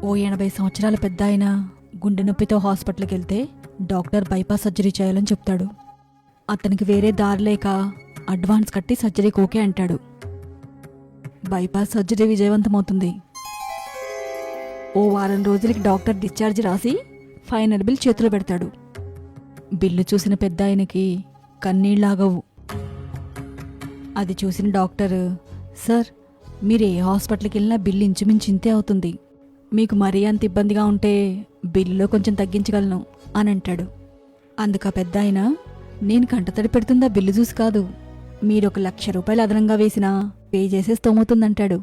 ఓ 80 సంవత్సరాల పెద్ద ఆయన గుండె నొప్పితో హాస్పిటల్కి వెళ్తే డాక్టర్ బైపాస్ సర్జరీ చేయాలని చెప్తాడు. అతనికి వేరే దారి లేక అడ్వాన్స్ కట్టి సర్జరీకి ఓకే అంటాడు. Bypass surgery విజయవంతమవుతుంది. ఓ వారం రోజులకి డాక్టర్ డిశ్చార్జ్ రాసి ఫైనల్ బిల్ చేతిలో పెడతాడు. బిల్లు చూసిన పెద్ద ఆయనకి కన్నీళ్ళాగవు. అది చూసిన డాక్టర్, సార్ మీరు ఏ హాస్పిటల్కి వెళ్ళినా బిల్లు ఇంచుమించు ఇంతే అవుతుంది, మీకు మరీ అంత ఇబ్బందిగా ఉంటే బిల్లులో కొంచెం తగ్గించగలను అని అంటాడు. అందుకు ఆ పెద్ద ఆయన, నేను కంటతడి పెడుతుందా బిల్లు చూసి కాదు, మీరు 1,00,000 రూపాయలు అదనంగా వేసినా పే చేసే స్తోమవుతుందంటాడు.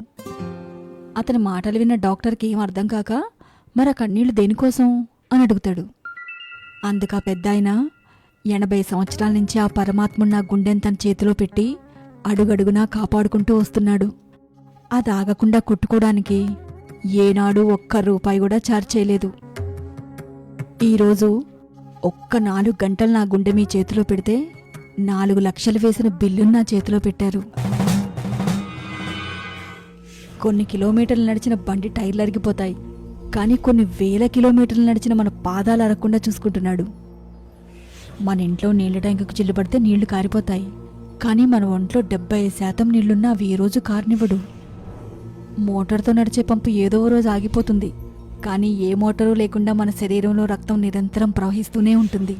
అతని మాటలు విన్న డాక్టర్కి ఏం అర్థం కాక, మరి ఆ కన్నీళ్లు దేనికోసం అని అడుగుతాడు. అందుకు ఆ పెద్ద ఆయన, 80 సంవత్సరాల నుంచి ఆ పరమాత్ముడు నా గుండెని తన చేతిలో పెట్టి అడుగడుగునా కాపాడుకుంటూ వస్తున్నాడు. అది ఆగకుండా కొట్టుకోవడానికి ఏనాడు ₹1 కూడా చార్జ్ చేయలేదు. ఈరోజు ఒక్క 4 గంటలు నా గుండె మీ చేతిలో పెడితే 4 లక్షలు వేసిన బిల్లును నా చేతిలో పెట్టారు. కొన్ని కిలోమీటర్లు నడిచిన బండి టైర్లు అరిగిపోతాయి, కానీ కొన్ని వేల కిలోమీటర్లు నడిచిన మన పాదాలు అరగకుండా చూసుకుంటున్నాడు. మన ఇంట్లో నీళ్ల ట్యాంకుకు చిల్లు పడితే నీళ్లు కారిపోతాయి, కానీ మన ఒంట్లో 70% నీళ్లున్నా అవి ఏ రోజు కారనివ్వడు. మోటార్తో నడిచే పంపు ఏదో రోజు ఆగిపోతుంది, కానీ ఏ మోటారు లేకుండా మన శరీరంలో రక్తం నిరంతరం ప్రవహిస్తూనే ఉంటుంది.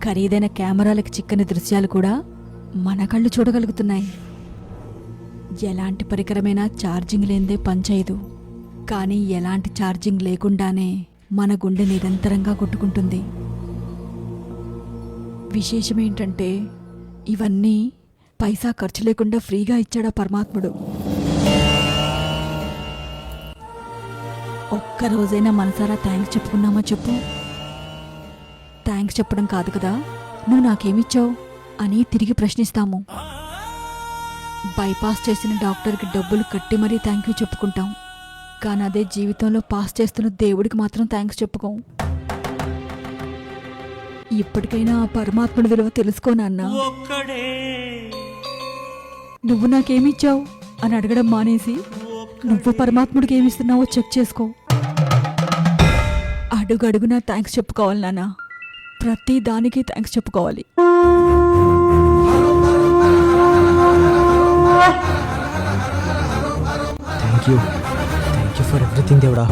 ఖరీదైన కెమెరాలకు చిక్కని దృశ్యాలు కూడా మన కళ్ళు చూడగలుగుతున్నాయి. ఎలాంటి పరికరమైనా ఛార్జింగ్ లేనిదే పనిచేయదు, కానీ ఎలాంటి ఛార్జింగ్ లేకుండానే మన గుండె నిరంతరంగా కొట్టుకుంటుంది. విశేషమేంటంటే ఇవన్నీ పైసా ఖర్చు లేకుండా ఫ్రీగా ఇచ్చాడా పరమాత్ముడు. ఒక్కరోజైనా మనసారా థ్యాంక్స్ చెప్పుకున్నామా చెప్పు? థ్యాంక్స్ చెప్పడం కాదు కదా, నువ్వు నాకేమిచ్చావు అని తిరిగి ప్రశ్నిస్తాము. బైపాస్ చేసిన డాక్టర్కి డబ్బులు కట్టి మరీ థ్యాంక్ యూ చెప్పుకుంటాం, కానీ అదే జీవితంలో పాస్ చేస్తున్న దేవుడికి మాత్రం థ్యాంక్స్ చెప్పుకోం. ఇప్పటికైనా ఆ పరమాత్ముడి విలువ తెలుసుకోనన్నా. నువ్వు నాకేమిచ్చావు అని అడగడం మానేసి నువ్వు పరమాత్ముడికి ఏమిస్తున్నావో చెక్ చేసుకో. అడుగడుగునా థ్యాంక్స్ చెప్పుకోవాలి నాన్న, ప్రతి దానికి థ్యాంక్స్ చెప్పుకోవాలి. థ్యాంక్ యూ ఫర్ ఎవ్రీథింగ్ దేవుడా.